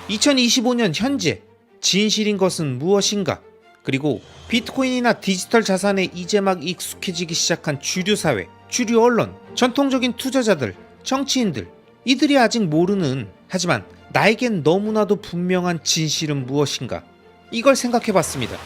2025년 현재 진실인 것은 무엇인가? 그리고 비트코인이나 디지털 자산에 이제 막 익숙해지기 시작한 주류 사회, 주류 언론, 전통적인 투자자들, 정치인들, 이들이 아직 모르는, 하지만 나에겐 너무나도 분명한 진실은 무엇인가? 이걸 생각해봤습니다.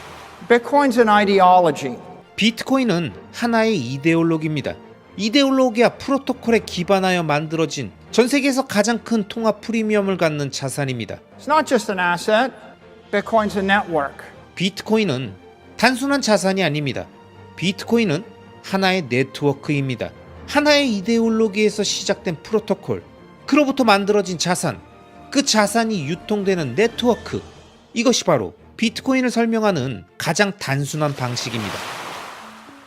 Bitcoin's an ideology. 비트코인은 하나의 이데올로기입니다. 이데올로기와 프로토콜에 기반하여 만들어진 전 세계에서 가장 큰 통화 프리미엄을 갖는 자산입니다. It's not just an asset. Bitcoin's a network. 비트코인은 단순한 자산이 아닙니다. 비트코인은 하나의 네트워크입니다. 하나의 이데올로기에서 시작된 프로토콜, 그로부터 만들어진 자산, 그 자산이 유통되는 네트워크, 이것이 바로 비트코인을 설명하는 가장 단순한 방식입니다.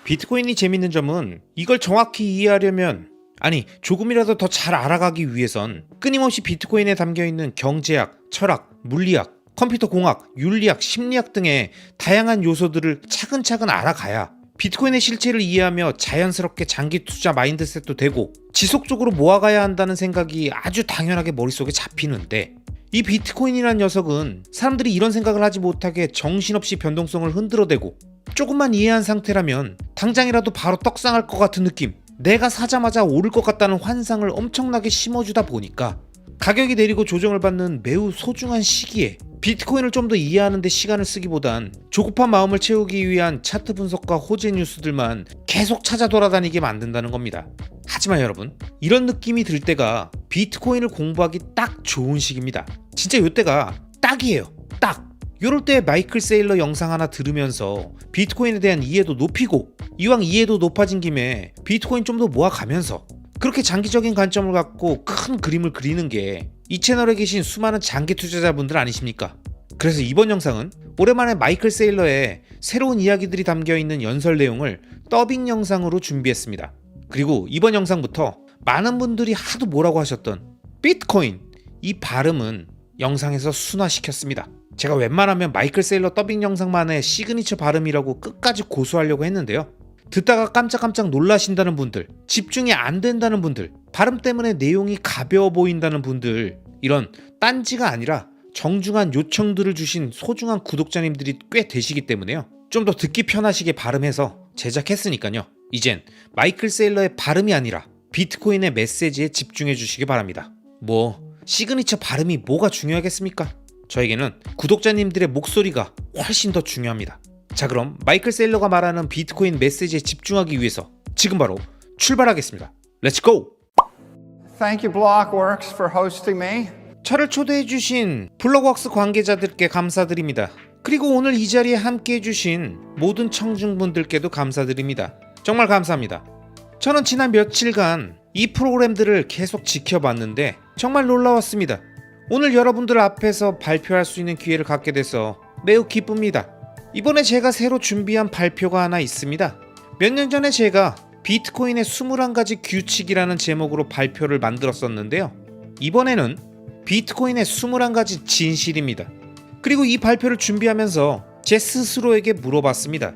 비트코인이 재밌는 점은 이걸 정확히 이해하려면, 아니 조금이라도 더 잘 알아가기 위해선 끊임없이 비트코인에 담겨있는 경제학, 철학, 물리학, 컴퓨터 공학, 윤리학, 심리학 등의 다양한 요소들을 차근차근 알아가야 비트코인의 실체를 이해하며 자연스럽게 장기 투자 마인드셋도 되고 지속적으로 모아가야 한다는 생각이 아주 당연하게 머릿속에 잡히는데, 이 비트코인이란 녀석은 사람들이 이런 생각을 하지 못하게 정신없이 변동성을 흔들어대고 조금만 이해한 상태라면 당장이라도 바로 떡상할 것 같은 느낌, 내가 사자마자 오를 것 같다는 환상을 엄청나게 심어주다 보니까 가격이 내리고 조정을 받는 매우 소중한 시기에 비트코인을 좀 더 이해하는 데 시간을 쓰기보단 조급한 마음을 채우기 위한 차트 분석과 호재 뉴스들만 계속 찾아 돌아다니게 만든다는 겁니다. 하지만 여러분, 이런 느낌이 들 때가 비트코인을 공부하기 딱 좋은 시기입니다. 진짜 요때가 딱이에요. 딱! 요럴 때 마이클 세일러 영상 하나 들으면서 비트코인에 대한 이해도 높이고, 이왕 이해도 높아진 김에 비트코인 좀 더 모아가면서 그렇게 장기적인 관점을 갖고 큰 그림을 그리는 게 이 채널에 계신 수많은 장기 투자자분들 아니십니까? 그래서 이번 영상은 오랜만에 마이클 세일러의 새로운 이야기들이 담겨있는 연설 내용을 더빙 영상으로 준비했습니다. 그리고 이번 영상부터 많은 분들이 하도 뭐라고 하셨던 비트코인, 이 발음은 영상에서 순화시켰습니다. 제가 웬만하면 마이클 세일러 더빙 영상만의 시그니처 발음이라고 끝까지 고수하려고 했는데요. 듣다가 깜짝깜짝 놀라신다는 분들, 집중이 안 된다는 분들, 발음 때문에 내용이 가벼워 보인다는 분들, 이런 딴지가 아니라 정중한 요청들을 주신 소중한 구독자님들이 꽤 되시기 때문에요. 좀 더 듣기 편하시게 발음해서 제작했으니까요. 이젠 마이클 세일러의 발음이 아니라 비트코인의 메시지에 집중해 주시기 바랍니다. 시그니처 발음이 뭐가 중요하겠습니까? 저에게는 구독자님들의 목소리가 훨씬 더 중요합니다. 자, 그럼 마이클 세일러가 말하는 비트코인 메시지에 집중하기 위해서 지금 바로 출발하겠습니다. 렛츠 고! Thank you, Blockworks, for hosting me. 저를 초대해주신 블록웍스 관계자들께 감사드립니다. 그리고 오늘 이 자리에 함께해주신 모든 청중분들께도 감사드립니다. 정말 감사합니다. 저는 지난 며칠간 이 프로그램들을 계속 지켜봤는데 정말 놀라웠습니다. 오늘 여러분들 앞에서 발표할 수 있는 기회를 갖게 돼서 매우 기쁩니다. 이번에 제가 새로 준비한 발표가 하나 있습니다. 몇 년 전에 제가 비트코인의 21가지 규칙이라는 제목으로 발표를 만들었었는데요. 이번에는 비트코인의 21가지 진실입니다. 그리고 이 발표를 준비하면서 제 스스로에게 물어봤습니다.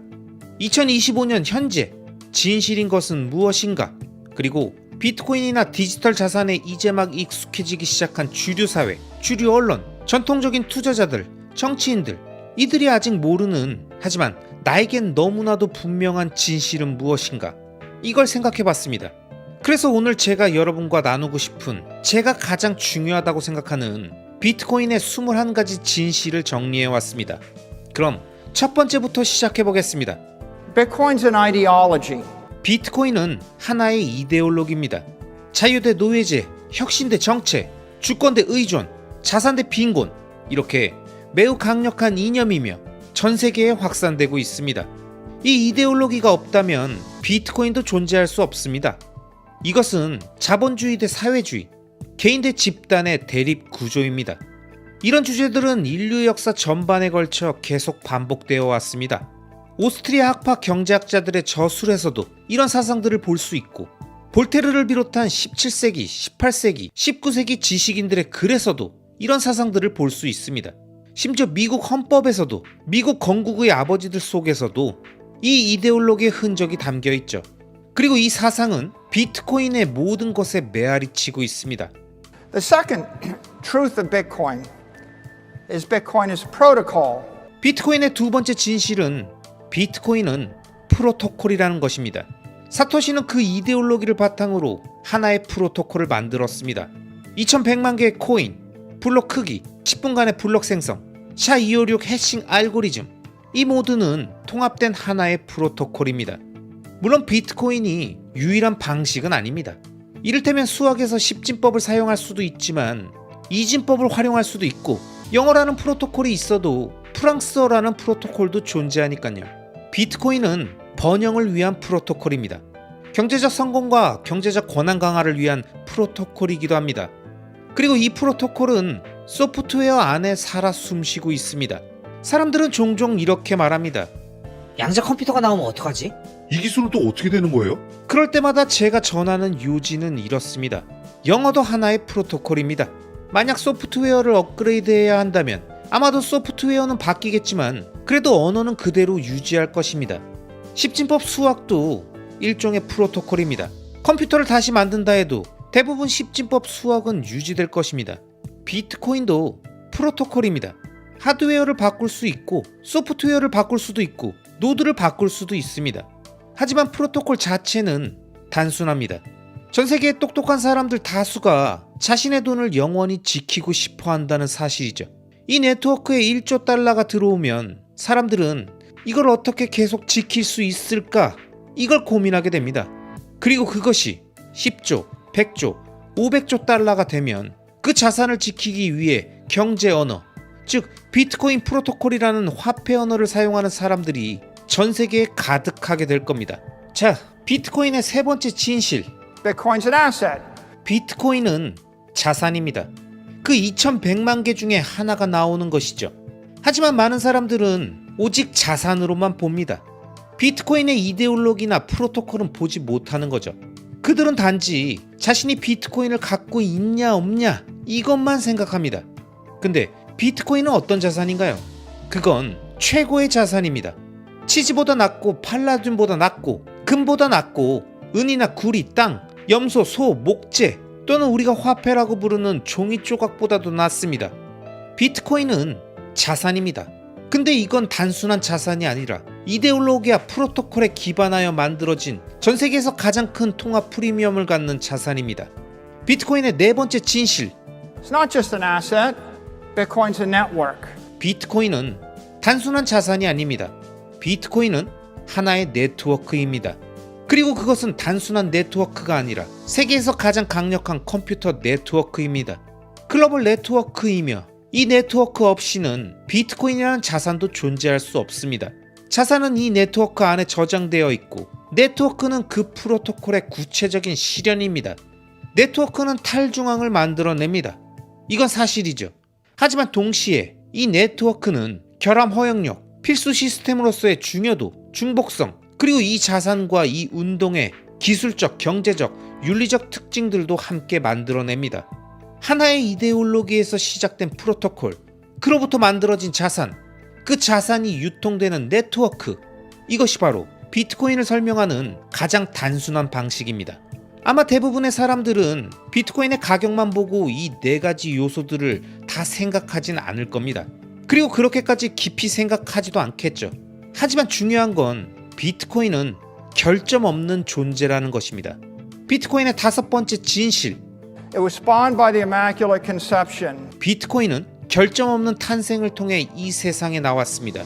2025년 현재 진실인 것은 무엇인가? 그리고 비트코인이나 디지털 자산에 이제 막 익숙해지기 시작한 주류 사회, 주류 언론, 전통적인 투자자들, 정치인들, 이들이 아직 모르는, 하지만 나에겐 너무나도 분명한 진실은 무엇인가? 이걸 생각해봤습니다. 그래서 오늘 제가 여러분과 나누고 싶은, 제가 가장 중요하다고 생각하는 비트코인의 21가지 진실을 정리해왔습니다. 그럼 첫 번째부터 시작해보겠습니다. Bitcoin's an ideology. 비트코인은 하나의 이데올로기입니다. 자유 대 노예제, 혁신 대 정체, 주권 대 의존, 자산 대 빈곤, 이렇게 매우 강력한 이념이며 전 세계에 확산되고 있습니다. 이 이데올로기가 없다면 비트코인도 존재할 수 없습니다. 이것은 자본주의 대 사회주의, 개인 대 집단의 대립 구조입니다. 이런 주제들은 인류 역사 전반에 걸쳐 계속 반복되어 왔습니다. 오스트리아 학파 경제학자들의 저술에서도 이런 사상들을 볼 수 있고, 볼테르를 비롯한 17세기, 18세기, 19세기 지식인들의 글에서도 이런 사상들을 볼 수 있습니다. 심지어 미국 헌법에서도, 미국 건국의 아버지들 속에서도 이 이데올로기의 흔적이 담겨 있죠. 그리고 이 사상은 비트코인의 모든 것에 메아리치고 있습니다. The second truth of Bitcoin is Bitcoin is protocol. 비트코인의 두 번째 진실은 비트코인은 프로토콜이라는 것입니다. 사토시는 그 이데올로기를 바탕으로 하나의 프로토콜을 만들었습니다. 2100만 개의 코인, 블록 크기, 10분간의 블록 생성, SHA-256 해싱 알고리즘, 이 모두는 통합된 하나의 프로토콜입니다. 물론 비트코인이 유일한 방식은 아닙니다. 이를테면 수학에서 십진법을 사용할 수도 있지만 이진법을 활용할 수도 있고, 영어라는 프로토콜이 있어도 프랑스어라는 프로토콜도 존재하니까요. 비트코인은 번영을 위한 프로토콜입니다. 경제적 성공과 경제적 권한 강화를 위한 프로토콜이기도 합니다. 그리고 이 프로토콜은 소프트웨어 안에 살아 숨쉬고 있습니다. 사람들은 종종 이렇게 말합니다. 양자 컴퓨터가 나오면 어떡하지? 이 기술은 또 어떻게 되는 거예요? 그럴 때마다 제가 전하는 요지는 이렇습니다. 영어도 하나의 프로토콜입니다. 만약 소프트웨어를 업그레이드해야 한다면 아마도 소프트웨어는 바뀌겠지만 그래도 언어는 그대로 유지할 것입니다. 십진법 수학도 일종의 프로토콜입니다. 컴퓨터를 다시 만든다 해도 대부분 십진법 수학은 유지될 것입니다. 비트코인도 프로토콜입니다. 하드웨어를 바꿀 수 있고 소프트웨어를 바꿀 수도 있고 노드를 바꿀 수도 있습니다. 하지만 프로토콜 자체는 단순합니다. 전 세계의 똑똑한 사람들 다수가 자신의 돈을 영원히 지키고 싶어 한다는 사실이죠. 이 네트워크에 1조 달러가 들어오면 사람들은 이걸 어떻게 계속 지킬 수 있을까? 이걸 고민하게 됩니다. 그리고 그것이 10조, 100조, 500조 달러가 되면 그 자산을 지키기 위해 경제 언어, 즉 비트코인 프로토콜이라는 화폐 언어를 사용하는 사람들이 전 세계에 가득하게 될 겁니다. 자, 비트코인의 세 번째 진실. Bitcoin's an asset. 비트코인은 자산입니다. 그 2100만 개 중에 하나가 나오는 것이죠. 하지만 많은 사람들은 오직 자산으로만 봅니다. 비트코인의 이데올로기나 프로토콜은 보지 못하는 거죠. 그들은 단지 자신이 비트코인을 갖고 있냐 없냐 이것만 생각합니다. 근데 비트코인은 어떤 자산인가요? 그건 최고의 자산입니다. 치즈보다 낫고 팔라듐보다 낫고 금보다 낫고 은이나 구리, 땅, 염소, 소, 목재 또는 우리가 화폐라고 부르는 종이 조각보다도 낫습니다. 비트코인은 자산입니다. 근데 이건 단순한 자산이 아니라 이데올로기와 프로토콜에 기반하여 만들어진 전 세계에서 가장 큰 통합 프리미엄을 갖는 자산입니다. 비트코인의 네 번째 진실. It's not just an asset. Bitcoin's a network. 비트코인은 단순한 자산이 아닙니다. 비트코인은 하나의 네트워크입니다. 그리고 그것은 단순한 네트워크가 아니라 세계에서 가장 강력한 컴퓨터 네트워크입니다. 글로벌 네트워크이며 이 네트워크 없이는 비트코인이라는 자산도 존재할 수 없습니다. 자산은 이 네트워크 안에 저장되어 있고 네트워크는 그 프로토콜의 구체적인 실현입니다. 네트워크는 탈중앙을 만들어냅니다. 이건 사실이죠. 하지만 동시에 이 네트워크는 결함 허용력, 필수 시스템으로서의 중요도, 중복성, 그리고 이 자산과 이 운동의 기술적, 경제적, 윤리적 특징들도 함께 만들어냅니다. 하나의 이데올로기에서 시작된 프로토콜, 그로부터 만들어진 자산, 그 자산이 유통되는 네트워크, 이것이 바로 비트코인을 설명하는 가장 단순한 방식입니다. 아마 대부분의 사람들은 비트코인의 가격만 보고 이 네 가지 요소들을 다 생각하진 않을 겁니다. 그리고 그렇게까지 깊이 생각하지도 않겠죠. 하지만 중요한 건 비트코인은 결점 없는 존재라는 것입니다. 비트코인의 다섯 번째 진실. It was spawned by the Immaculate Conception. 비트코인은 결점 없는 탄생을 통해 이 세상에 나왔습니다.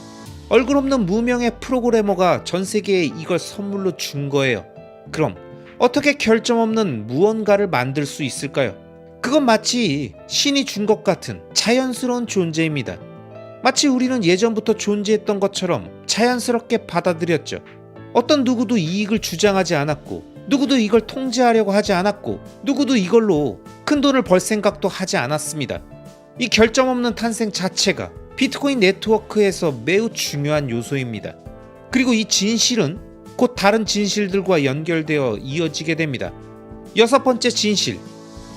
얼굴 없는 무명의 프로그래머가 전 세계에 이걸 선물로 준 거예요. 그럼 어떻게 결점 없는 무언가를 만들 수 있을까요? 그건 마치 신이 준 것 같은 자연스러운 존재입니다. 마치 우리는 예전부터 존재했던 것처럼 자연스럽게 받아들였죠. 어떤 누구도 이익을 주장하지 않았고 누구도 이걸 통제하려고 하지 않았고 누구도 이걸로 큰 돈을 벌 생각도 하지 않았습니다. 이 결점 없는 탄생 자체가 비트코인 네트워크에서 매우 중요한 요소입니다. 그리고 이 진실은 곧 다른 진실들과 연결되어 이어지게 됩니다. 여섯 번째 진실.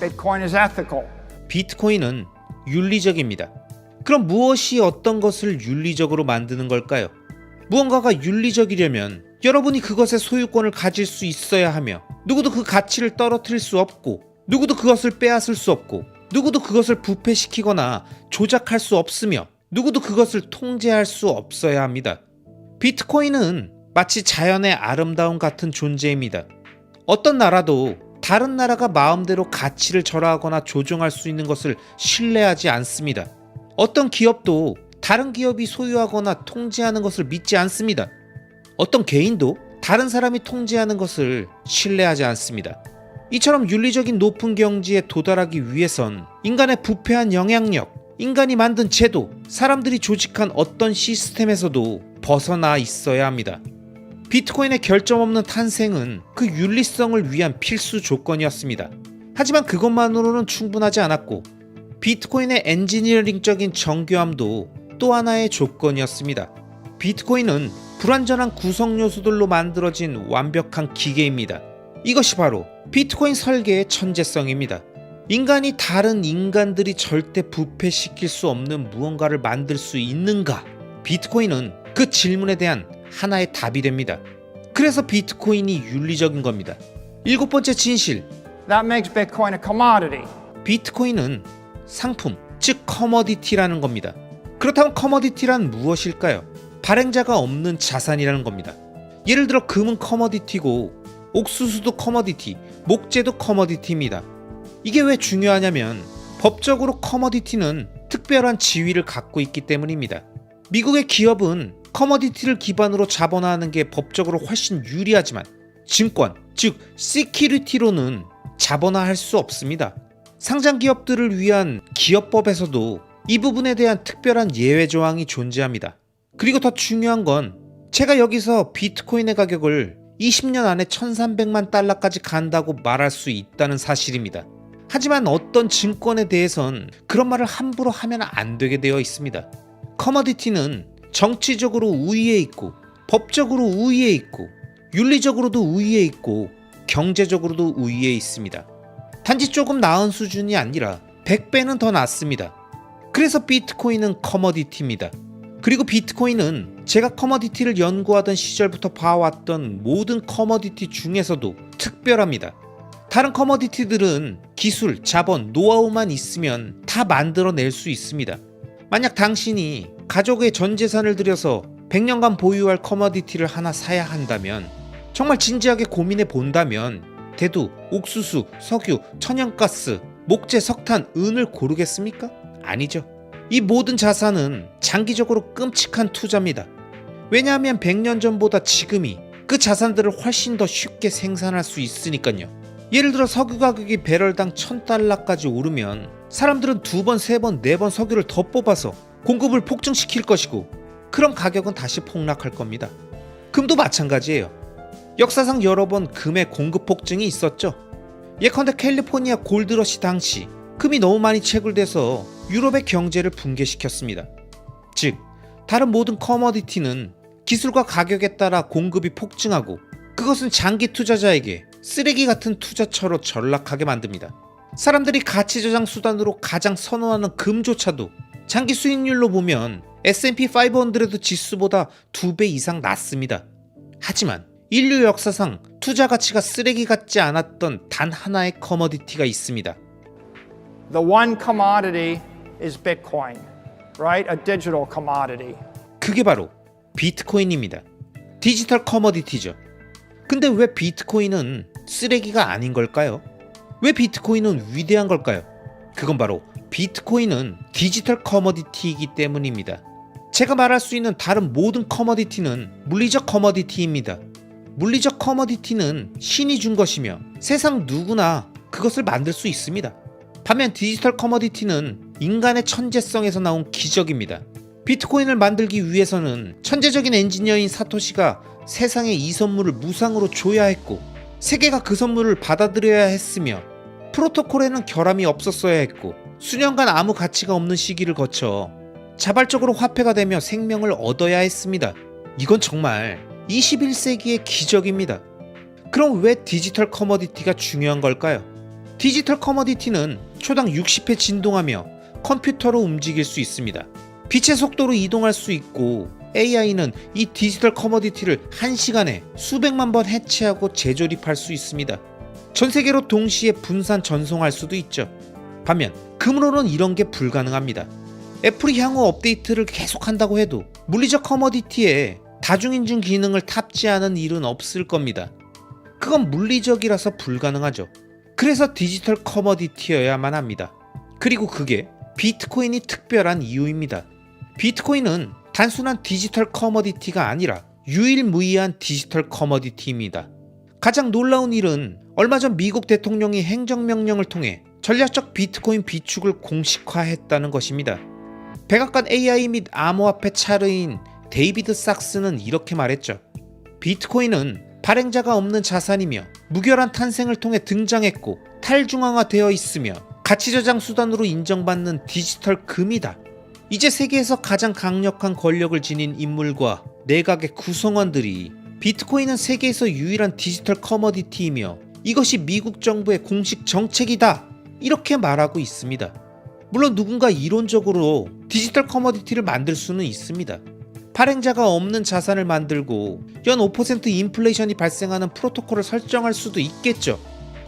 Bitcoin is ethical. 비트코인은 윤리적입니다. 그럼 무엇이 어떤 것을 윤리적으로 만드는 걸까요? 무언가가 윤리적이려면 여러분이 그것의 소유권을 가질 수 있어야 하며 누구도 그 가치를 떨어뜨릴 수 없고 누구도 그것을 빼앗을 수 없고 누구도 그것을 부패시키거나 조작할 수 없으며 누구도 그것을 통제할 수 없어야 합니다. 비트코인은 마치 자연의 아름다움 같은 존재입니다. 어떤 나라도 다른 나라가 마음대로 가치를 절하하거나 조정할 수 있는 것을 신뢰하지 않습니다. 어떤 기업도 다른 기업이 소유하거나 통제하는 것을 믿지 않습니다. 어떤 개인도 다른 사람이 통제하는 것을 신뢰하지 않습니다. 이처럼 윤리적인 높은 경지에 도달하기 위해선 인간의 부패한 영향력, 인간이 만든 제도, 사람들이 조직한 어떤 시스템에서도 벗어나 있어야 합니다. 비트코인의 결점 없는 탄생은 그 윤리성을 위한 필수 조건이었습니다. 하지만 그것만으로는 충분하지 않았고 비트코인의 엔지니어링적인 정교함도 또 하나의 조건이었습니다. 비트코인은 불완전한 구성 요소들로 만들어진 완벽한 기계입니다. 이것이 바로 비트코인 설계의 천재성입니다. 인간이 다른 인간들이 절대 부패시킬 수 없는 무언가를 만들 수 있는가? 비트코인은 그 질문에 대한 하나의 답이 됩니다. 그래서 비트코인이 윤리적인 겁니다. 7번째 진실, That makes Bitcoin a commodity. 비트코인은 상품, 즉 커머디티라는 겁니다. 그렇다면 커머디티란 무엇일까요? 발행자가 없는 자산이라는 겁니다. 예를 들어 금은 커머디티고 옥수수도 커머디티, 목재도 커머디티입니다. 이게 왜 중요하냐면 법적으로 커머디티는 특별한 지위를 갖고 있기 때문입니다. 미국의 기업은 커머디티를 기반으로 자본화하는 게 법적으로 훨씬 유리하지만 증권, 즉 시큐리티로는 자본화할 수 없습니다. 상장 기업들을 위한 기업법에서도 이 부분에 대한 특별한 예외 조항이 존재합니다. 그리고 더 중요한 건 제가 여기서 비트코인의 가격을 20년 안에 1300만 달러까지 간다고 말할 수 있다는 사실입니다. 하지만 어떤 증권에 대해선 그런 말을 함부로 하면 안 되게 되어 있습니다. 커머디티는 정치적으로 우위에 있고 법적으로 우위에 있고 윤리적으로도 우위에 있고 경제적으로도 우위에 있습니다. 단지 조금 나은 수준이 아니라 100배는 더 낫습니다. 그래서 비트코인은 커머디티입니다. 그리고 비트코인은 제가 커머디티를 연구하던 시절부터 봐왔던 모든 커머디티 중에서도 특별합니다. 다른 커머디티들은 기술, 자본, 노하우만 있으면 다 만들어낼 수 있습니다. 만약 당신이 가족의 전 재산을 들여서 100년간 보유할 커머디티를 하나 사야 한다면, 정말 진지하게 고민해 본다면 대두, 옥수수, 석유, 천연가스, 목재, 석탄, 은을 고르겠습니까? 아니죠. 이 모든 자산은 장기적으로 끔찍한 투자입니다. 왜냐하면 100년 전보다 지금이 그 자산들을 훨씬 더 쉽게 생산할 수 있으니까요. 예를 들어 석유 가격이 배럴당 1000달러까지 오르면 사람들은 2번, 3번, 4번 석유를 더 뽑아서 공급을 폭증시킬 것이고, 그럼 가격은 다시 폭락할 겁니다. 금도 마찬가지예요. 역사상 여러 번 금의 공급 폭증이 있었죠. 예컨대 캘리포니아 골드러시 당시 금이 너무 많이 채굴돼서 유럽의 경제를 붕괴시켰습니다. 즉, 다른 모든 커머디티는 기술과 가격에 따라 공급이 폭증하고 그것은 장기 투자자에게 쓰레기 같은 투자처로 전락하게 만듭니다. 사람들이 가치 저장 수단으로 가장 선호하는 금조차도 장기 수익률로 보면 S&P 500 지수보다 2배 이상 낮습니다. 하지만 인류 역사상 투자 가치가 쓰레기 같지 않았던 단 하나의 커머디티가 있습니다. The one commodity is Bitcoin, right? A digital commodity. 그게 바로 비트코인입니다. 디지털 커머디티죠. 근데 왜 비트코인은 쓰레기가 아닌 걸까요? 왜 비트코인은 위대한 걸까요? 그건 바로 비트코인은 디지털 커머디티이기 때문입니다. 제가 말할 수 있는 다른 모든 커머디티는 물리적 커머디티입니다. 물리적 커머디티는 신이 준 것이며 세상 누구나 그것을 만들 수 있습니다. 반면 디지털 커머디티는 인간의 천재성에서 나온 기적입니다. 비트코인을 만들기 위해서는 천재적인 엔지니어인 사토시가 세상에 이 선물을 무상으로 줘야 했고, 세계가 그 선물을 받아들여야 했으며, 프로토콜에는 결함이 없었어야 했고, 수년간 아무 가치가 없는 시기를 거쳐 자발적으로 화폐가 되며 생명을 얻어야 했습니다. 이건 정말 21세기의 기적입니다. 그럼 왜 디지털 커머디티가 중요한 걸까요? 디지털 커머디티는 초당 60회 진동하며 컴퓨터로 움직일 수 있습니다. 빛의 속도로 이동할 수 있고, AI는 이 디지털 커머디티를 1시간에 수백만 번 해체하고 재조립할 수 있습니다. 전 세계로 동시에 분산 전송할 수도 있죠. 반면 금으로는 이런 게 불가능합니다. 애플이 향후 업데이트를 계속한다고 해도 물리적 커머디티에 다중인증 기능을 탑재하는 일은 없을 겁니다. 그건 물리적이라서 불가능하죠. 그래서 디지털 커머디티여야만 합니다. 그리고 그게 비트코인이 특별한 이유입니다. 비트코인은 단순한 디지털 커머디티가 아니라 유일무이한 디지털 커머디티입니다. 가장 놀라운 일은 얼마 전 미국 대통령이 행정명령을 통해 전략적 비트코인 비축을 공식화했다는 것입니다. 백악관 AI 및 암호화폐 차르인 데이비드 sak스는 이렇게 말했죠. 비트코인은 발행자가 없는 자산이며 무결한 탄생을 통해 등장했고 탈중앙화되어 있으며 가치저장 수단으로 인정받는 디지털 금이다. 이제 세계에서 가장 강력한 권력을 지닌 인물과 내각의 구성원들이 비트코인은 세계에서 유일한 디지털 커머디티이며 이것이 미국 정부의 공식 정책이다. 이렇게 말하고 있습니다. 물론 누군가 이론적으로 디지털 커머디티를 만들 수는 있습니다. 발행자가 없는 자산을 만들고 연 5% 인플레이션이 발생하는 프로토콜을 설정할 수도 있겠죠.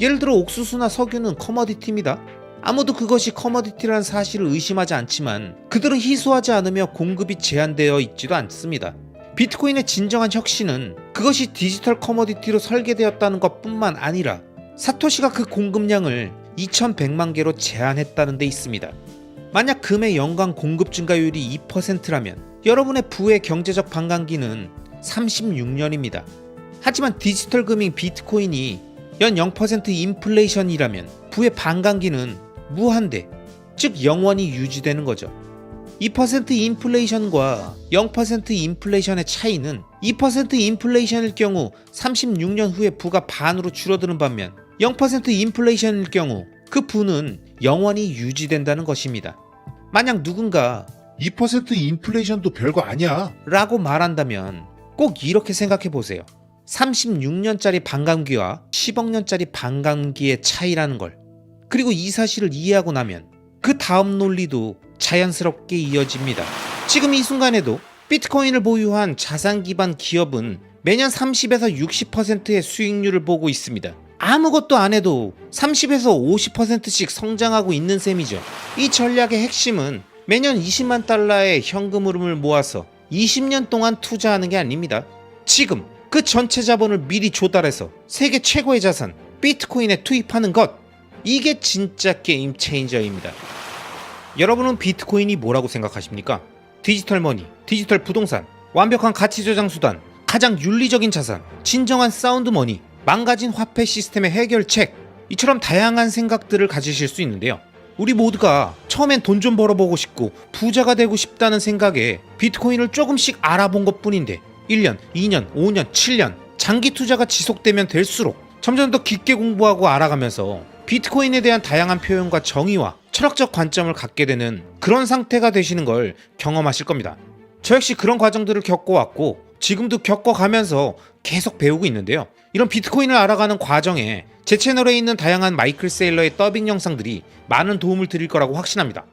예를 들어 옥수수나 석유는 커머디티입니다. 아무도 그것이 커머디티라는 사실을 의심하지 않지만 그들은 희소하지 않으며 공급이 제한되어 있지도 않습니다. 비트코인의 진정한 혁신은 그것이 디지털 커머디티로 설계되었다는 것뿐만 아니라 사토시가 그 공급량을 2100만 개로 제한했다는 데 있습니다. 만약 금의 연간 공급 증가율이 2%라면 여러분의 부의 경제적 반감기는 36년입니다. 하지만 디지털 금인 비트코인이 연 0% 인플레이션이라면 부의 반감기는 무한대, 즉 영원히 유지되는 거죠. 2% 인플레이션과 0% 인플레이션의 차이는 2% 인플레이션일 경우 36년 후에 부가 반으로 줄어드는 반면 0% 인플레이션일 경우 그 부는 영원히 유지된다는 것입니다. 만약 누군가 2% 인플레이션도 별거 아니야. 라고 말한다면 꼭 이렇게 생각해 보세요. 36년짜리 반감기와 10억 년짜리 반감기의 차이라는 걸. 그리고 이 사실을 이해하고 나면 그 다음 논리도 자연스럽게 이어집니다. 지금 이 순간에도 비트코인을 보유한 자산 기반 기업은 매년 30에서 60%의 수익률을 보고 있습니다. 아무것도 안 해도 30에서 50%씩 성장하고 있는 셈이죠. 이 전략의 핵심은 매년 20만 달러의 현금 흐름을 모아서 20년 동안 투자하는 게 아닙니다. 지금 그 전체 자본을 미리 조달해서 세계 최고의 자산 비트코인에 투입하는 것, 이게 진짜 게임 체인저입니다. 여러분은 비트코인이 뭐라고 생각하십니까? 디지털 머니, 디지털 부동산, 완벽한 가치 저장 수단, 가장 윤리적인 자산, 진정한 사운드 머니, 망가진 화폐 시스템의 해결책, 이처럼 다양한 생각들을 가지실 수 있는데요. 우리 모두가 처음엔 돈 좀 벌어보고 싶고 부자가 되고 싶다는 생각에 비트코인을 조금씩 알아본 것 뿐인데 1년, 2년, 5년, 7년 장기 투자가 지속되면 될수록 점점 더 깊게 공부하고 알아가면서 비트코인에 대한 다양한 표현과 정의와 철학적 관점을 갖게 되는 그런 상태가 되시는 걸 경험하실 겁니다. 저 역시 그런 과정들을 겪어왔고 지금도 겪어가면서 계속 배우고 있는데요. 이런 비트코인을 알아가는 과정에 제 채널에 있는 다양한 마이클 세일러의 더빙 영상들이 많은 도움을 드릴 거라고 확신합니다.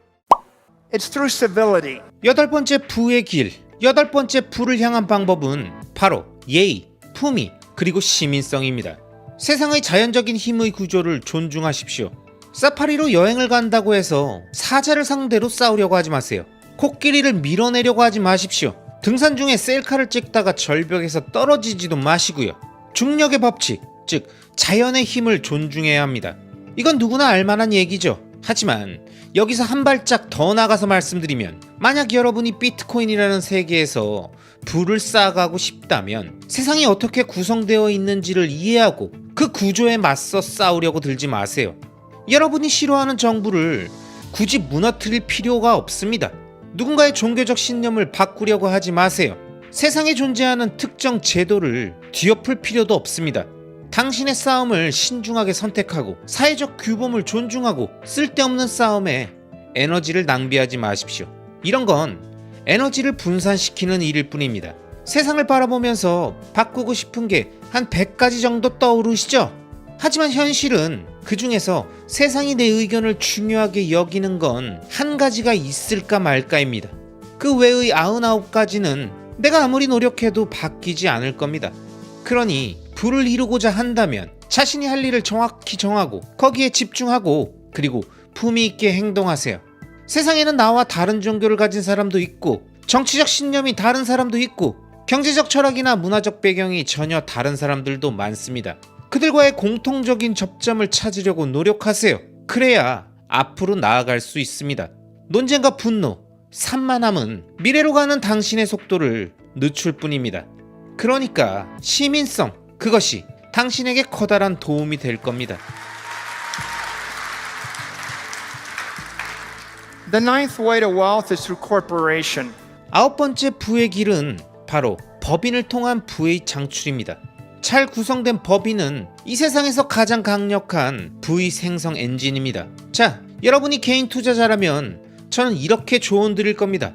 It's through civility. 8번째 부의 길, 8번째 부를 향한 방법은 바로 예의, 품위, 그리고 시민성입니다. 세상의 자연적인 힘의 구조를 존중하십시오. 사파리로 여행을 간다고 해서 사자를 상대로 싸우려고 하지 마세요. 코끼리를 밀어내려고 하지 마십시오. 등산 중에 셀카를 찍다가 절벽에서 떨어지지도 마시고요. 중력의 법칙, 즉 자연의 힘을 존중해야 합니다. 이건 누구나 알만한 얘기죠. 하지만 여기서 한 발짝 더 나가서 말씀드리면 만약 여러분이 비트코인이라는 세계에서 부를 쌓아가고 싶다면 세상이 어떻게 구성되어 있는지를 이해하고 그 구조에 맞서 싸우려고 들지 마세요. 여러분이 싫어하는 정부를 굳이 무너뜨릴 필요가 없습니다. 누군가의 종교적 신념을 바꾸려고 하지 마세요. 세상에 존재하는 특정 제도를 뒤엎을 필요도 없습니다. 당신의 싸움을 신중하게 선택하고 사회적 규범을 존중하고 쓸데없는 싸움에 에너지를 낭비하지 마십시오. 이런 건 에너지를 분산시키는 일일 뿐입니다. 세상을 바라보면서 바꾸고 싶은 게 한 100가지 정도 떠오르시죠? 하지만 현실은 그 중에서 세상이 내 의견을 중요하게 여기는 건 한 가지가 있을까 말까입니다. 그 외의 99가지는 내가 아무리 노력해도 바뀌지 않을 겁니다. 그러니 부를 이루고자 한다면 자신이 할 일을 정확히 정하고 거기에 집중하고 그리고 품위 있게 행동하세요. 세상에는 나와 다른 종교를 가진 사람도 있고 정치적 신념이 다른 사람도 있고 경제적 철학이나 문화적 배경이 전혀 다른 사람들도 많습니다. 그들과의 공통적인 접점을 찾으려고 노력하세요. 그래야 앞으로 나아갈 수 있습니다. 논쟁과 분노, 산만함은 미래로 가는 당신의 속도를 늦출 뿐입니다. 그러니까 시민성, 그것이 당신에게 커다란 도움이 될 겁니다. The ninth way to wealth is through corporation. 9번째 부의 길은 바로 법인을 통한 부의 창출입니다. 잘 구성된 법인은 이 세상에서 가장 강력한 부의 생성 엔진입니다. 자, 여러분이 개인 투자자라면 저는 이렇게 조언 드릴 겁니다.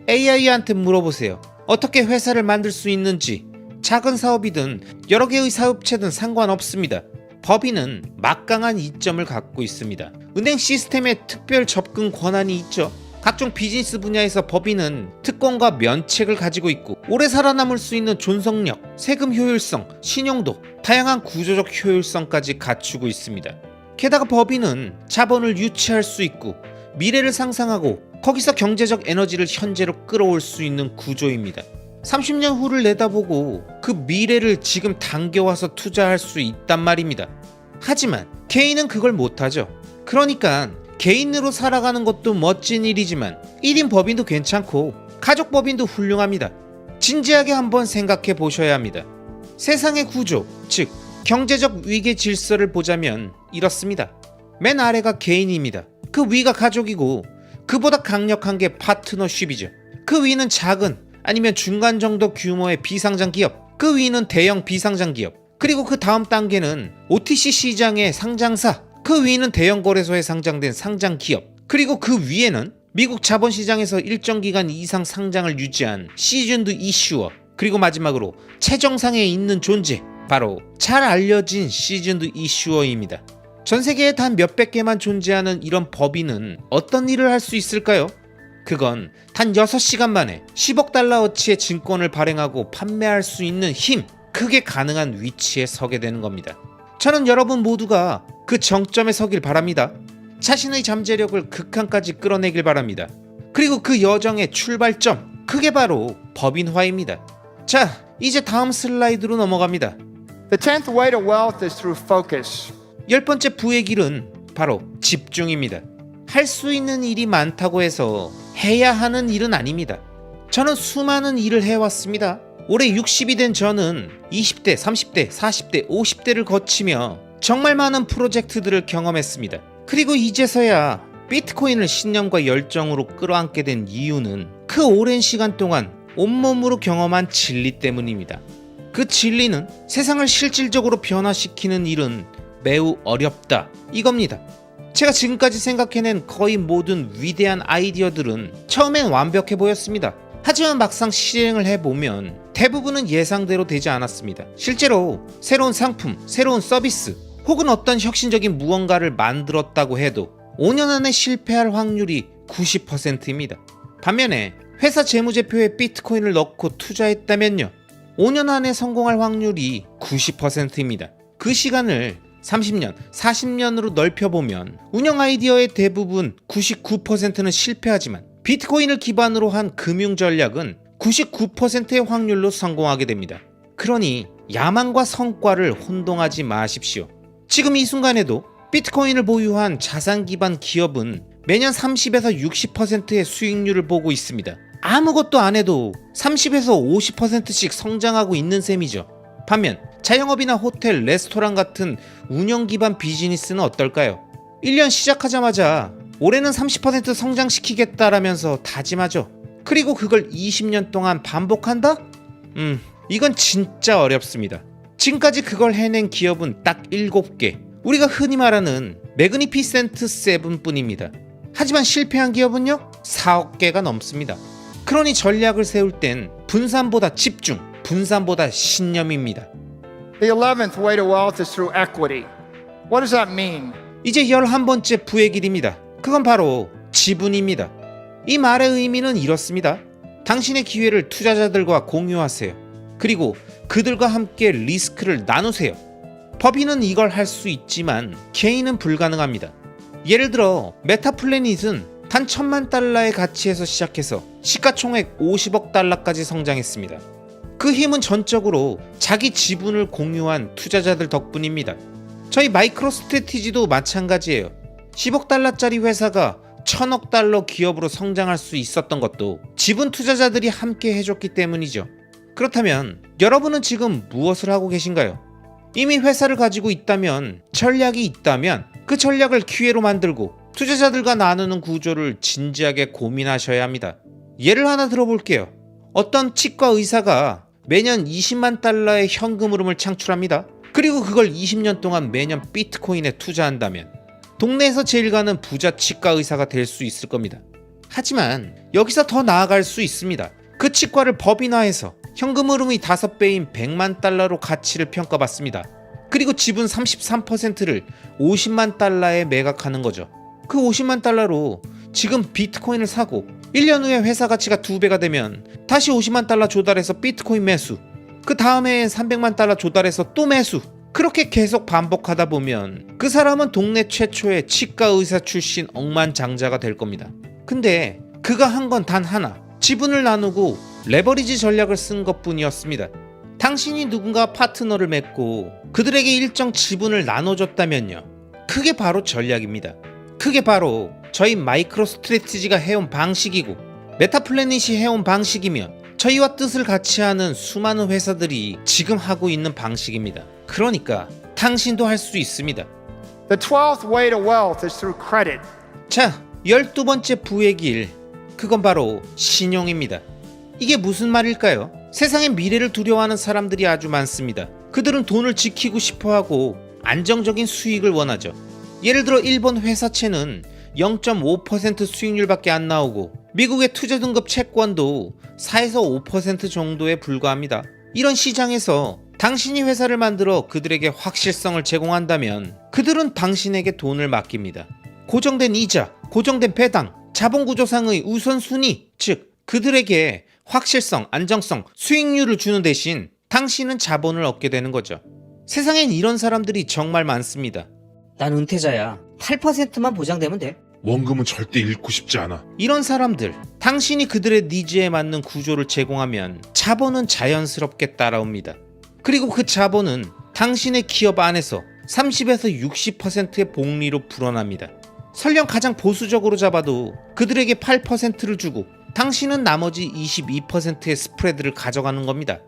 AI한테 물어보세요. 어떻게 회사를 만들 수 있는지. 작은 사업이든 여러 개의 사업체든 상관없습니다. 법인은 막강한 이점을 갖고 있습니다. 은행 시스템에 특별 접근 권한이 있죠. 각종 비즈니스 분야에서 법인은 특권과 면책을 가지고 있고 오래 살아남을 수 있는 존속력, 세금 효율성, 신용도, 다양한 구조적 효율성까지 갖추고 있습니다. 게다가 법인은 자본을 유치할 수 있고 미래를 상상하고 거기서 경제적 에너지를 현재로 끌어올 수 있는 구조입니다. 30년 후를 내다보고 그 미래를 지금 당겨와서 투자할 수 있단 말입니다. 하지만 개인은 그걸 못하죠. 그러니까 개인으로 살아가는 것도 멋진 일이지만 1인 법인도 괜찮고 가족 법인도 훌륭합니다. 진지하게 한번 생각해 보셔야 합니다. 세상의 구조, 즉 경제적 위계 질서를 보자면 이렇습니다. 맨 아래가 개인입니다. 그 위가 가족이고 그보다 강력한 게 파트너십이죠. 그 위는 작은 아니면 중간 정도 규모의 비상장 기업, 그 위는 대형 비상장 기업, 그리고 그 다음 단계는 OTC 시장의 상장사, 그 위는 대형 거래소에 상장된 상장 기업, 그리고 그 위에는 미국 자본시장에서 일정 기간 이상 상장을 유지한 시즌드 이슈어, 그리고 마지막으로 최정상에 있는 존재, 바로 잘 알려진 시즌드 이슈어입니다. 전 세계에 단 몇백 개만 존재하는 이런 법인은 어떤 일을 할 수 있을까요? 그건 단 6시간 만에 10억 달러어치의 증권을 발행하고 판매할 수 있는 힘, 그게 가능한 위치에 서게 되는 겁니다. 저는 여러분 모두가 그 정점에 서길 바랍니다. 자신의 잠재력을 극한까지 끌어내길 바랍니다. 그리고 그 여정의 출발점, 그게 바로 법인화입니다. 자, 이제 다음 슬라이드로 넘어갑니다. The 10th way to wealth is through focus. 10번째 부의 길은 바로 집중입니다. 할 수 있는 일이 많다고 해서 해야 하는 일은 아닙니다. 저는 수많은 일을 해왔습니다. 올해 60이 된 저는 20대, 30대, 40대, 50대를 거치며 정말 많은 프로젝트들을 경험했습니다. 그리고 이제서야 비트코인을 신념과 열정으로 끌어안게 된 이유는 그 오랜 시간 동안 온몸으로 경험한 진리 때문입니다. 그 진리는 세상을 실질적으로 변화시키는 일은 매우 어렵다, 이겁니다. 제가 지금까지 생각해낸 거의 모든 위대한 아이디어들은 처음엔 완벽해 보였습니다. 하지만 막상 실행을 해보면 대부분은 예상대로 되지 않았습니다. 실제로 새로운 상품, 새로운 서비스 혹은 어떤 혁신적인 무언가를 만들었다고 해도 5년 안에 실패할 확률이 90%입니다. 반면에 회사 재무제표에 비트코인을 넣고 투자했다면요, 5년 안에 성공할 확률이 90%입니다. 그 시간을 30년, 40년으로 넓혀보면 운영 아이디어의 대부분 99%는 실패하지만 비트코인을 기반으로 한 금융 전략은 99%의 확률로 성공하게 됩니다. 그러니 야망과 성과를 혼동하지 마십시오. 지금 이 순간에도 비트코인을 보유한 자산 기반 기업은 매년 30에서 60%의 수익률을 보고 있습니다. 아무것도 안 해도 30에서 50%씩 성장하고 있는 셈이죠. 반면 자영업이나 호텔, 레스토랑 같은 운영 기반 비즈니스는 어떨까요? 1년 시작하자마자 올해는 30% 성장시키겠다라면서 다짐하죠. 그리고 그걸 20년 동안 반복한다? 이건 진짜 어렵습니다. 지금까지 그걸 해낸 기업은 딱 7개. 우리가 흔히 말하는 매그니피센트 7뿐입니다. 하지만 실패한 기업은요? 4억 개가 넘습니다. 그러니 전략을 세울 땐 분산보다 집중, 분산보다 신념입니다. The 11th way to wealth is through equity. What does that mean? 이제 11번째 부의 길입니다. 그건 바로 지분입니다. 이 말의 의미는 이렇습니다. 당신의 기회를 투자자들과 공유하세요. 그리고 그들과 함께 리스크를 나누세요. 법인은 이걸 할 수 있지만 개인은 불가능합니다. 예를 들어 메타플래닛은 단 1000만 달러의 가치에서 시작해서 시가총액 50억 달러까지 성장했습니다. 그 힘은 전적으로 자기 지분을 공유한 투자자들 덕분입니다. 저희 마이크로스트래티지도 마찬가지예요. 10억 달러짜리 회사가 1000억 달러 기업으로 성장할 수 있었던 것도 지분 투자자들이 함께 해줬기 때문이죠. 그렇다면 여러분은 지금 무엇을 하고 계신가요? 이미 회사를 가지고 있다면, 전략이 있다면 그 전략을 기회로 만들고 투자자들과 나누는 구조를 진지하게 고민하셔야 합니다. 예를 하나 들어볼게요. 어떤 치과 의사가 매년 20만 달러의 현금 흐름을 창출합니다. 그리고 그걸 20년 동안 매년 비트코인에 투자한다면 동네에서 제일 가는 부자 치과 의사가 될 수 있을 겁니다. 하지만 여기서 더 나아갈 수 있습니다. 그 치과를 법인화해서 현금 흐름이 5배인 100만 달러로 가치를 평가받습니다. 그리고 지분 33%를 50만 달러에 매각하는 거죠. 그 50만 달러로 지금 비트코인을 사고 1년 후에 회사 가치가 2배가 되면 다시 50만 달러 조달해서 비트코인 매수, 그 다음에 300만 달러 조달해서 또 매수, 그렇게 계속 반복하다 보면 그 사람은 동네 최초의 치과 의사 출신 억만장자가 될 겁니다. 근데 그가 한 건 단 하나, 지분을 나누고 레버리지 전략을 쓴 것뿐이었습니다. 당신이 누군가 파트너를 맺고 그들에게 일정 지분을 나눠줬다면요, 그게 바로 전략입니다. 그게 바로 저희 마이크로스트래티지가 해온 방식이고 메타플래닛이 해온 방식이며 저희와 뜻을 같이 하는 수많은 회사들이 지금 하고 있는 방식입니다. 그러니까 당신도 할 수 있습니다. The 12th way to wealth is through credit. 자, 12번째 부의 길, 그건 바로 신용입니다. 이게 무슨 말일까요? 세상의 미래를 두려워하는 사람들이 아주 많습니다. 그들은 돈을 지키고 싶어하고 안정적인 수익을 원하죠. 예를 들어 일본 회사채는 0.5% 수익률밖에 안 나오고 미국의 투자등급 채권도 4에서 5% 정도에 불과합니다. 이런 시장에서 당신이 회사를 만들어 그들에게 확실성을 제공한다면 그들은 당신에게 돈을 맡깁니다. 고정된 이자, 고정된 배당, 자본구조상의 우선순위, 즉 그들에게 확실성, 안정성, 수익률을 주는 대신 당신은 자본을 얻게 되는 거죠. 세상엔 이런 사람들이 정말 많습니다. 난 은퇴자야. 8%만 보장되면 돼. 원금은 절대 잃고 싶지 않아. 이런 사람들, 당신이 그들의 니즈에 맞는 구조를 제공하면 자본은 자연스럽게 따라옵니다. 그리고 그 자본은 당신의 기업 안에서 30에서 60%의 복리로 불어납니다. 설령 가장 보수적으로 잡아도 그들에게 8%를 주고 당신은 나머지 22%의 스프레드를 가져가는 겁니다.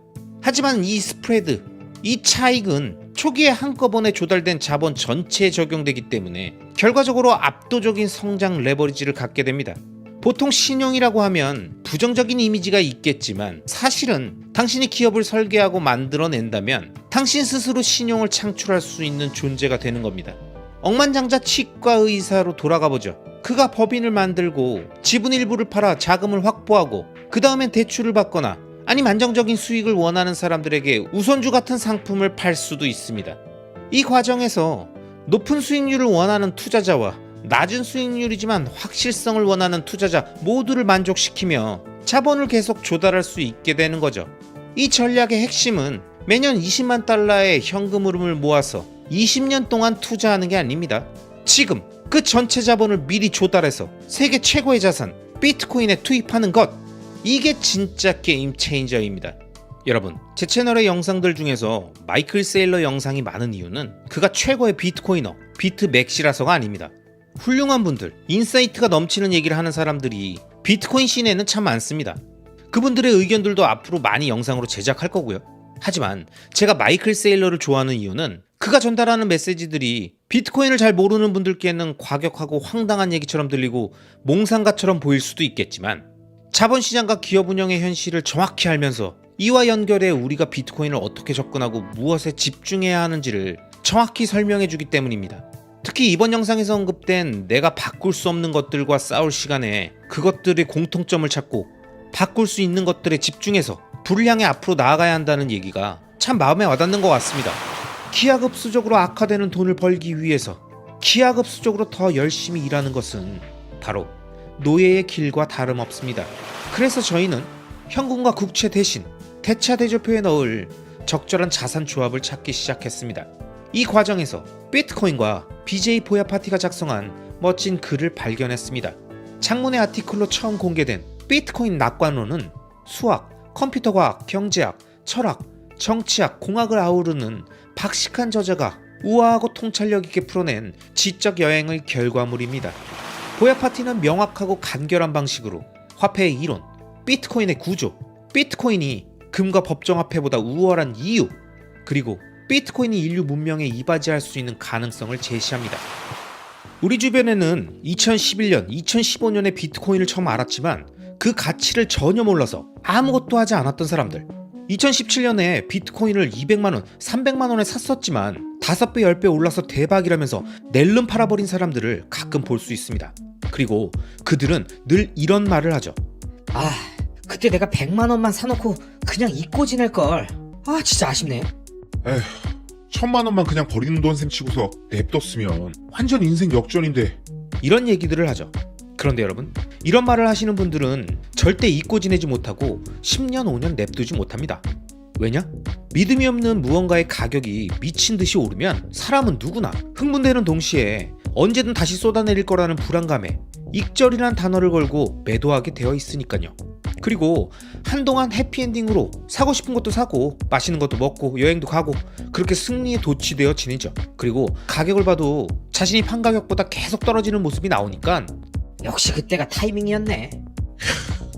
하지만 이 스프레드, 이 차익은 초기에 한꺼번에 조달된 자본 전체에 적용되기 때문에 결과적으로 압도적인 성장 레버리지를 갖게 됩니다. 보통 신용이라고 하면 부정적인 이미지가 있겠지만 사실은 당신이 기업을 설계하고 만들어낸다면 당신 스스로 신용을 창출할 수 있는 존재가 되는 겁니다. 억만장자 치과 의사로 돌아가 보죠. 그가 법인을 만들고 지분 일부를 팔아 자금을 확보하고 그 다음엔 대출을 받거나 아니면 안정적인 수익을 원하는 사람들에게 우선주 같은 상품을 팔 수도 있습니다. 이 과정에서 높은 수익률을 원하는 투자자와 낮은 수익률이지만 확실성을 원하는 투자자 모두를 만족시키며 자본을 계속 조달할 수 있게 되는 거죠. 이 전략의 핵심은 매년 20만 달러의 현금 흐름을 모아서 20년 동안 투자하는 게 아닙니다. 지금 그 전체 자본을 미리 조달해서 세계 최고의 자산 비트코인에 투입하는 것, 이게 진짜 게임 체인저입니다. 여러분, 제 채널의 영상들 중에서 마이클 세일러 영상이 많은 이유는 그가 최고의 비트코이너, 비트맥시라서가 아닙니다. 훌륭한 분들, 인사이트가 넘치는 얘기를 하는 사람들이 비트코인 씬에는 참 많습니다. 그분들의 의견들도 앞으로 많이 영상으로 제작할 거고요. 하지만 제가 마이클 세일러를 좋아하는 이유는 그가 전달하는 메시지들이 비트코인을 잘 모르는 분들께는 과격하고 황당한 얘기처럼 들리고 몽상가처럼 보일 수도 있겠지만 자본시장과 기업 운영의 현실을 정확히 알면서 이와 연결해 우리가 비트코인을 어떻게 접근하고 무엇에 집중해야 하는지를 정확히 설명해 주기 때문입니다. 특히 이번 영상에서 언급된 내가 바꿀 수 없는 것들과 싸울 시간에 그것들의 공통점을 찾고 바꿀 수 있는 것들에 집중해서 불을 향해 앞으로 나아가야 한다는 얘기가 참 마음에 와닿는 것 같습니다. 기하급수적으로 악화되는 돈을 벌기 위해서 기하급수적으로 더 열심히 일하는 것은 바로 노예의 길과 다름없습니다. 그래서 저희는 현금과 국채 대신 대차 대조표에 넣을 적절한 자산 조합을 찾기 시작했습니다. 이 과정에서 비트코인과 BJ 보야 파티가 작성한 멋진 글을 발견했습니다. 장문의 아티클로 처음 공개된 비트코인 낙관론은 수학, 컴퓨터과학, 경제학, 철학, 정치학, 공학을 아우르는 박식한 저자가 우아하고 통찰력 있게 풀어낸 지적 여행의 결과물입니다. 보약 파티는 명확하고 간결한 방식으로 화폐의 이론, 비트코인의 구조, 비트코인이 금과 법정화폐보다 우월한 이유, 그리고 비트코인이 인류 문명에 이바지할 수 있는 가능성을 제시합니다. 우리 주변에는 2011년, 2015년에 비트코인을 처음 알았지만 그 가치를 전혀 몰라서 아무것도 하지 않았던 사람들, 2017년에 비트코인을 200만원, 300만원에 샀었지만 5배, 10배 올라서 대박이라면서 낼름 팔아버린 사람들을 가끔 볼 수 있습니다. 그리고 그들은 늘 이런 말을 하죠. 아, 그때 내가 100만 원만 사놓고 그냥 잊고 지낼걸. 아, 진짜 아쉽네. 에휴, 1000만 원만 그냥 버리는 돈 셈 치고서 냅뒀으면 완전 인생 역전인데. 이런 얘기들을 하죠. 그런데 여러분, 이런 말을 하시는 분들은 절대 잊고 지내지 못하고 10년, 5년 냅두지 못합니다. 왜냐? 믿음이 없는 무언가의 가격이 미친 듯이 오르면 사람은 누구나 흥분되는 동시에 언제든 다시 쏟아내릴 거라는 불안감에 익절이란 단어를 걸고 매도하게 되어 있으니까요. 그리고 한동안 해피엔딩으로 사고 싶은 것도 사고 맛있는 것도 먹고 여행도 가고 그렇게 승리에 도취되어 지내죠. 그리고 가격을 봐도 자신이 판 가격보다 계속 떨어지는 모습이 나오니까 역시 그때가 타이밍이었네.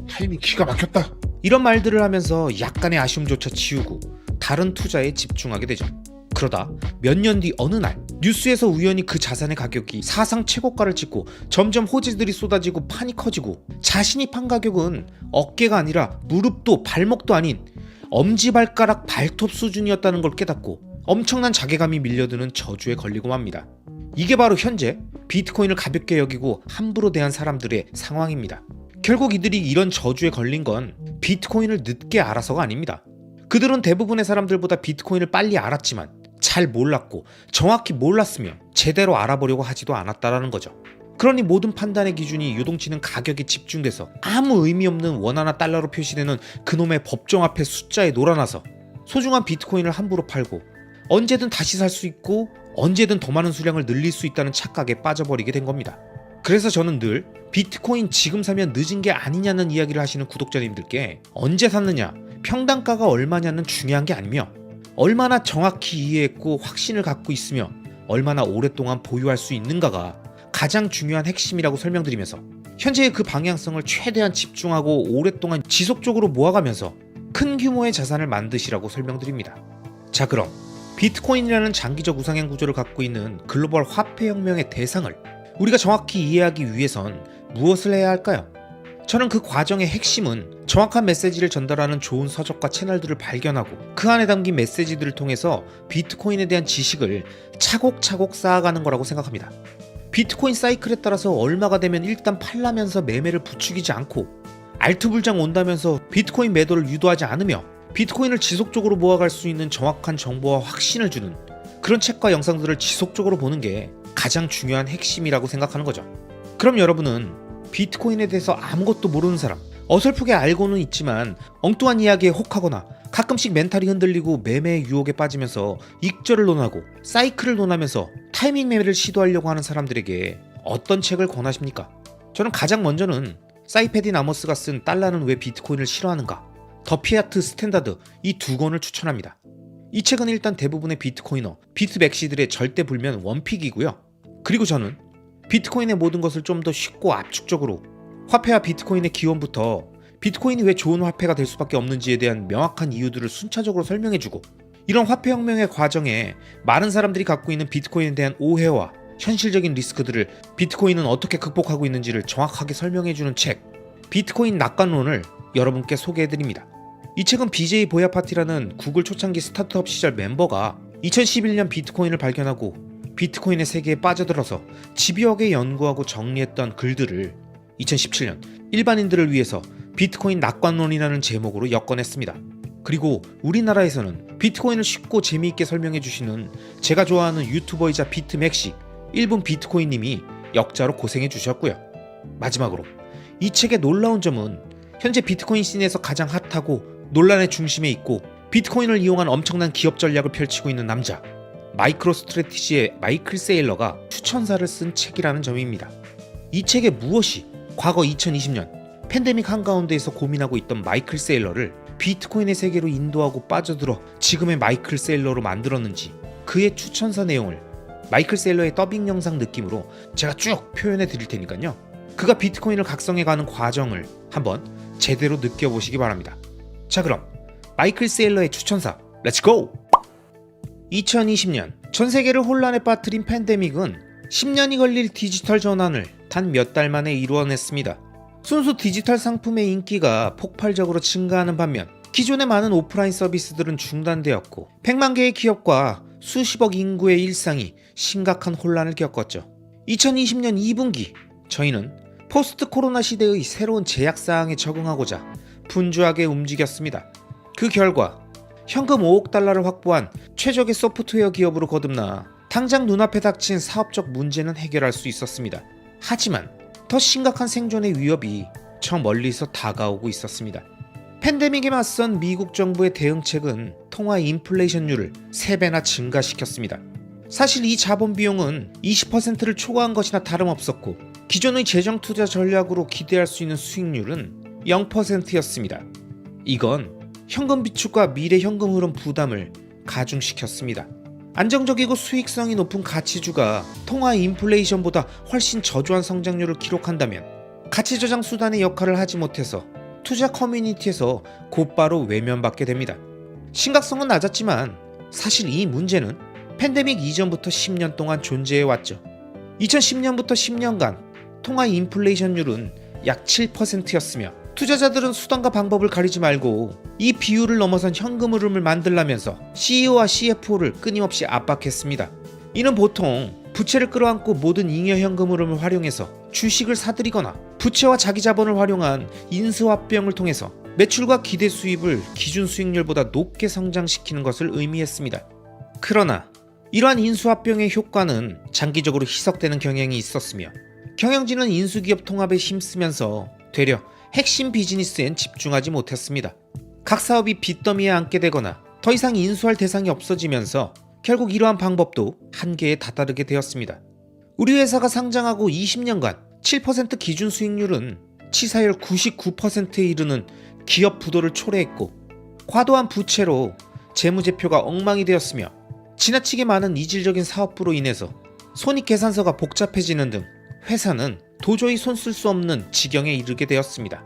타이밍 기가 막혔다. 이런 말들을 하면서 약간의 아쉬움조차 지우고 다른 투자에 집중하게 되죠. 그러다 몇 년 뒤 어느 날 뉴스에서 우연히 그 자산의 가격이 사상 최고가를 찍고 점점 호재들이 쏟아지고 판이 커지고 자신이 판 가격은 어깨가 아니라 무릎도 발목도 아닌 엄지발가락 발톱 수준이었다는 걸 깨닫고 엄청난 자괴감이 밀려드는 저주에 걸리고 맙니다. 이게 바로 현재 비트코인을 가볍게 여기고 함부로 대한 사람들의 상황입니다. 결국 이들이 이런 저주에 걸린 건 비트코인을 늦게 알아서가 아닙니다. 그들은 대부분의 사람들보다 비트코인을 빨리 알았지만 잘 몰랐고 정확히 몰랐으며 제대로 알아보려고 하지도 않았다라는 거죠. 그러니 모든 판단의 기준이 유동치는 가격에 집중돼서 아무 의미 없는 원화나 달러로 표시되는 그놈의 법정화폐 숫자에 놀아나서 소중한 비트코인을 함부로 팔고 언제든 다시 살 수 있고 언제든 더 많은 수량을 늘릴 수 있다는 착각에 빠져버리게 된 겁니다. 그래서 저는 늘 비트코인 지금 사면 늦은 게 아니냐는 이야기를 하시는 구독자님들께 언제 샀느냐, 평단가가 얼마냐는 중요한 게 아니며 얼마나 정확히 이해했고 확신을 갖고 있으며 얼마나 오랫동안 보유할 수 있는가가 가장 중요한 핵심이라고 설명드리면서 현재의 그 방향성을 최대한 집중하고 오랫동안 지속적으로 모아가면서 큰 규모의 자산을 만드시라고 설명드립니다. 자, 그럼 비트코인이라는 장기적 우상향 구조를 갖고 있는 글로벌 화폐 혁명의 대상을 우리가 정확히 이해하기 위해선 무엇을 해야 할까요? 저는 그 과정의 핵심은 정확한 메시지를 전달하는 좋은 서적과 채널들을 발견하고 그 안에 담긴 메시지들을 통해서 비트코인에 대한 지식을 차곡차곡 쌓아가는 거라고 생각합니다. 비트코인 사이클에 따라서 얼마가 되면 일단 팔라면서 매매를 부추기지 않고 알트불장 온다면서 비트코인 매도를 유도하지 않으며 비트코인을 지속적으로 모아갈 수 있는 정확한 정보와 확신을 주는 그런 책과 영상들을 지속적으로 보는 게 가장 중요한 핵심이라고 생각하는 거죠. 그럼 여러분은 비트코인에 대해서 아무것도 모르는 사람, 어설프게 알고는 있지만 엉뚱한 이야기에 혹하거나 가끔씩 멘탈이 흔들리고 매매의 유혹에 빠지면서 익절을 논하고 사이클을 논하면서 타이밍 매매를 시도하려고 하는 사람들에게 어떤 책을 권하십니까? 저는 가장 먼저는 사이페디 나머스가 쓴 달러는 왜 비트코인을 싫어하는가, 더 피아트 스탠다드 이 두 권을 추천합니다. 이 책은 일단 대부분의 비트코이너, 비트맥시들의 절대 불면 원픽이고요. 그리고 저는 비트코인의 모든 것을 좀 더 쉽고 압축적으로 화폐와 비트코인의 기원부터 비트코인이 왜 좋은 화폐가 될 수밖에 없는지에 대한 명확한 이유들을 순차적으로 설명해주고 이런 화폐 혁명의 과정에 많은 사람들이 갖고 있는 비트코인에 대한 오해와 현실적인 리스크들을 비트코인은 어떻게 극복하고 있는지를 정확하게 설명해주는 책 비트코인 낙관론을 여러분께 소개해드립니다. 이 책은 BJ 보야파티라는 구글 초창기 스타트업 시절 멤버가 2011년 비트코인을 발견하고 비트코인의 세계에 빠져들어서 집요하게 연구하고 정리했던 글들을 2017년 일반인들을 위해서 비트코인 낙관론이라는 제목으로 엮어냈습니다. 그리고 우리나라에서는 비트코인을 쉽고 재미있게 설명해 주시는 제가 좋아하는 유튜버이자 비트맥시 1분 비트코인님이 역자로 고생해 주셨고요. 마지막으로 이 책의 놀라운 점은 현재 비트코인 씬에서 가장 핫하고 논란의 중심에 있고 비트코인을 이용한 엄청난 기업 전략을 펼치고 있는 남자 마이크로스트래티지의 마이클 세일러가 추천사를 쓴 책이라는 점입니다. 이 책에 무엇이 과거 2020년 팬데믹 한가운데에서 고민하고 있던 마이클 세일러를 비트코인의 세계로 인도하고 빠져들어 지금의 마이클 세일러로 만들었는지, 그의 추천사 내용을 마이클 세일러의 더빙 영상 느낌으로 제가 쭉 표현해 드릴 테니까요. 그가 비트코인을 각성해가는 과정을 한번 제대로 느껴보시기 바랍니다. 자, 그럼 마이클 세일러의 추천사 렛츠고! 2020년 전 세계를 혼란에 빠뜨린 팬데믹은 10년이 걸릴 디지털 전환을 단 몇 달 만에 이루어냈습니다. 순수 디지털 상품의 인기가 폭발적으로 증가하는 반면 기존의 많은 오프라인 서비스들은 중단되었고 100만 개의 기업과 수십억 인구의 일상이 심각한 혼란을 겪었죠. 2020년 2분기 저희는 포스트 코로나 시대의 새로운 제약사항에 적응하고자 분주하게 움직였습니다. 그 결과 현금 5억 달러를 확보한 최적의 소프트웨어 기업으로 거듭나 당장 눈앞에 닥친 사업적 문제는 해결할 수 있었습니다. 하지만 더 심각한 생존의 위협이 저 멀리서 다가오고 있었습니다. 팬데믹에 맞선 미국 정부의 대응책은 통화 인플레이션율을 3배나 증가시켰습니다. 사실 이 자본 비용은 20%를 초과한 것이나 다름없었고 기존의 재정 투자 전략으로 기대할 수 있는 수익률은 0%였습니다. 이건 현금 비축과 미래 현금 흐름 부담을 가중시켰습니다. 안정적이고 수익성이 높은 가치주가 통화 인플레이션보다 훨씬 저조한 성장률을 기록한다면 가치 저장 수단의 역할을 하지 못해서 투자 커뮤니티에서 곧바로 외면받게 됩니다. 심각성은 낮았지만 사실 이 문제는 팬데믹 이전부터 10년 동안 존재해왔죠. 2010년부터 10년간 통화 인플레이션율은 약 7%였으며 투자자들은 수단과 방법을 가리지 말고 이 비율을 넘어선 현금 흐름을 만들라면서 CEO와 CFO를 끊임없이 압박했습니다. 이는 보통 부채를 끌어안고 모든 잉여 현금 흐름을 활용해서 주식을 사들이거나 부채와 자기 자본을 활용한 인수합병을 통해서 매출과 기대 수입을 기준 수익률보다 높게 성장시키는 것을 의미했습니다. 그러나 이러한 인수합병의 효과는 장기적으로 희석되는 경향이 있었으며 경영진은 인수기업 통합에 힘쓰면서 되려 핵심 비즈니스엔 집중하지 못했습니다. 각 사업이 빚더미에 앉게 되거나 더 이상 인수할 대상이 없어지면서 결국 이러한 방법도 한계에 다다르게 되었습니다. 우리 회사가 상장하고 20년간 7% 기준 수익률은 치사율 99%에 이르는 기업 부도를 초래했고 과도한 부채로 재무제표가 엉망이 되었으며 지나치게 많은 이질적인 사업부로 인해서 손익계산서가 복잡해지는 등 회사는 도저히 손 쓸 수 없는 지경에 이르게 되었습니다.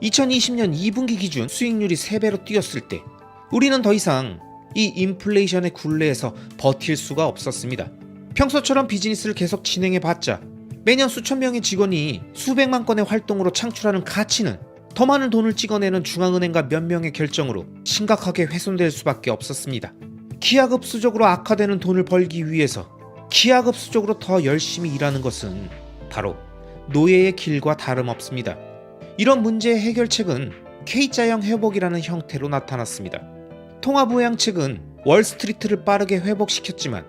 2020년 2분기 기준 수익률이 3배로 뛰었을 때 우리는 더 이상 이 인플레이션의 굴레에서 버틸 수가 없었습니다. 평소처럼 비즈니스를 계속 진행해봤자 매년 수천 명의 직원이 수백만 건의 활동으로 창출하는 가치는 더 많은 돈을 찍어내는 중앙은행과 몇 명의 결정으로 심각하게 훼손될 수밖에 없었습니다. 기하급수적으로 악화되는 돈을 벌기 위해서 기하급수적으로 더 열심히 일하는 것은 바로 노예의 길과 다름없습니다. 이런 문제의 해결책은 K자형 회복이라는 형태로 나타났습니다. 통화부양책은 월스트리트를 빠르게 회복시켰지만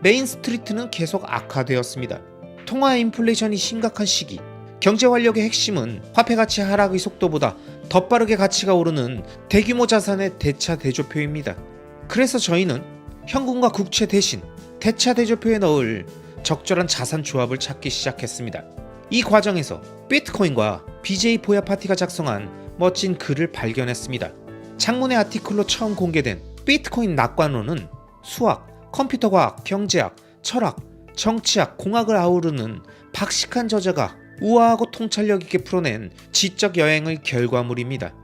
메인스트리트는 계속 악화되었습니다. 통화 인플레이션이 심각한 시기, 경제 활력의 핵심은 화폐 가치 하락의 속도보다 더 빠르게 가치가 오르는 대규모 자산의 대차 대조표입니다. 그래서 저희는 현금과 국채 대신 대차 대조표에 넣을 적절한 자산 조합을 찾기 시작했습니다. 이 과정에서 비트코인과 BJ 보야파티가 작성한 멋진 글을 발견했습니다. 장문의 아티클로 처음 공개된 비트코인 낙관론은 수학, 컴퓨터과학, 경제학, 철학, 정치학, 공학을 아우르는 박식한 저자가 우아하고 통찰력 있게 풀어낸 지적 여행의 결과물입니다.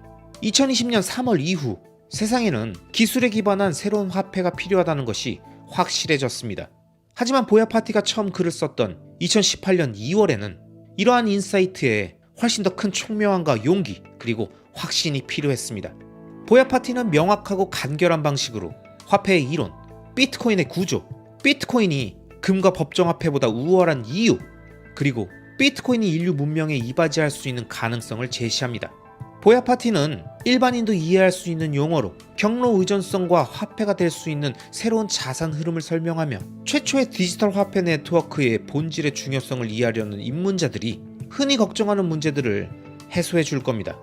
2020년 3월 이후 세상에는 기술에 기반한 새로운 화폐가 필요하다는 것이 확실해졌습니다. 하지만 보야파티가 처음 글을 썼던 2018년 2월에는 이러한 인사이트에 훨씬 더 큰 총명함과 용기 그리고 확신이 필요했습니다. 보야파티는 명확하고 간결한 방식으로 화폐의 이론, 비트코인의 구조, 비트코인이 금과 법정화폐보다 우월한 이유, 그리고 비트코인이 인류 문명에 이바지할 수 있는 가능성을 제시합니다. 보야파티는 일반인도 이해할 수 있는 용어로 경로 의존성과 화폐가 될 수 있는 새로운 자산 흐름을 설명하며 최초의 디지털 화폐 네트워크의 본질의 중요성을 이해하려는 입문자들이 흔히 걱정하는 문제들을 해소해 줄 겁니다.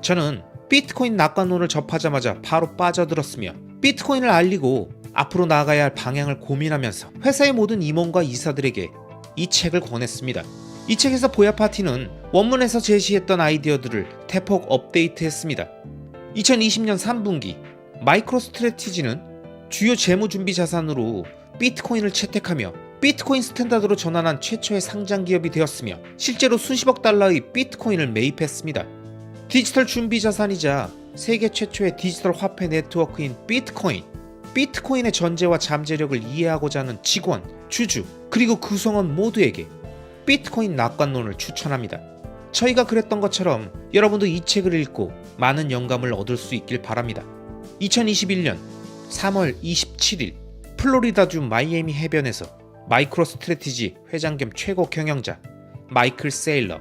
저는 비트코인 낙관론을 접하자마자 바로 빠져들었으며 비트코인을 알리고 앞으로 나아가야 할 방향을 고민하면서 회사의 모든 임원과 이사들에게 이 책을 권했습니다. 이 책에서 보야파티는 원문에서 제시했던 아이디어들을 대폭 업데이트했습니다. 2020년 3분기 마이크로스트래티지는 주요 재무준비 자산으로 비트코인을 채택하며 비트코인 스탠다드로 전환한 최초의 상장 기업이 되었으며 실제로 수십억 달러의 비트코인을 매입했습니다. 디지털 준비 자산이자 세계 최초의 디지털 화폐 네트워크인 비트코인, 비트코인의 전제와 잠재력을 이해하고자 하는 직원, 주주, 그리고 구성원 모두에게 비트코인 낙관론을 추천합니다. 저희가 그랬던 것처럼 여러분도 이 책을 읽고 많은 영감을 얻을 수 있길 바랍니다. 2021년 3월 27일 플로리다주 마이애미 해변에서 마이크로스트래티지 회장 겸 최고 경영자 마이클 세일러.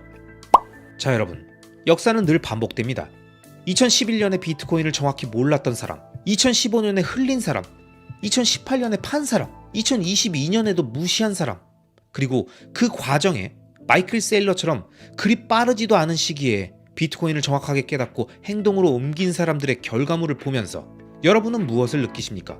자, 여러분, 역사는 늘 반복됩니다. 2011년에 비트코인을 정확히 몰랐던 사람, 2015년에 흘린 사람, 2018년에 판 사람, 2022년에도 무시한 사람, 그리고 그 과정에 마이클 세일러처럼 그리 빠르지도 않은 시기에 비트코인을 정확하게 깨닫고 행동으로 옮긴 사람들의 결과물을 보면서 여러분은 무엇을 느끼십니까?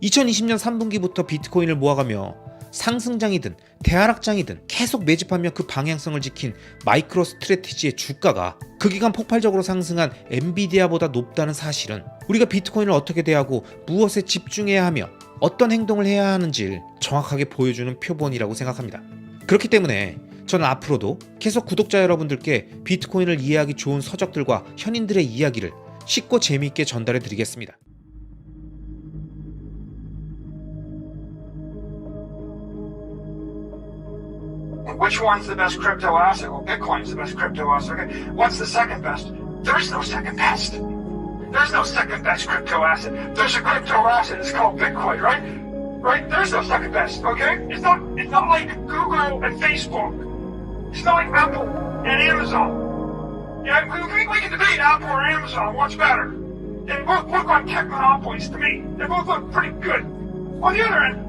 2020년 3분기부터 비트코인을 모아가며 상승장이든 대하락장이든 계속 매집하며 그 방향성을 지킨 마이크로스트래티지의 주가가 그 기간 폭발적으로 상승한 엔비디아보다 높다는 사실은 우리가 비트코인을 어떻게 대하고 무엇에 집중해야 하며 어떤 행동을 해야 하는지를 정확하게 보여주는 표본이라고 생각합니다. 그렇기 때문에 저는 앞으로도 계속 구독자 여러분들께 비트코인을 이해하기 좋은 서적들과 현인들의 이야기를 쉽고 재미있게 전달해 드리겠습니다. Which one's the best crypto asset? Well, Bitcoin's the best crypto asset. Okay. What's the second best? There's no second best. There's no second best crypto asset. There's a crypto asset. It's called Bitcoin, right? Right? There's no second best. Okay. It's not like Google and Facebook. It's not like Apple and Amazon. Yeah, we can debate Apple or Amazon. What's better? They both look like tech monopolies to me. They both look pretty good. On the other end,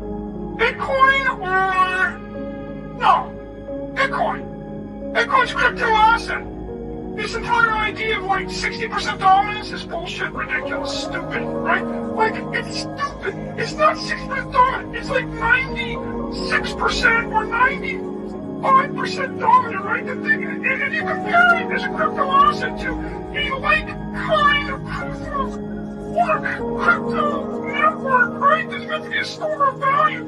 Bitcoin or no. Bitcoin. Bitcoin's a crypto asset. This entire idea of like 60% dominance is bullshit, ridiculous, stupid, right? Like, it's stupid. It's not 60% dominant. It's like 96% or 95% dominant, right? And you compare it as a crypto asset to a like kind of proof of work crypto network, right? That's meant to be a store of value.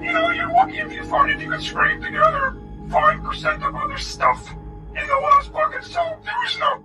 You know, you're lucky if you find it, you can scrape together 5% of other stuff in the last bucket, so there is no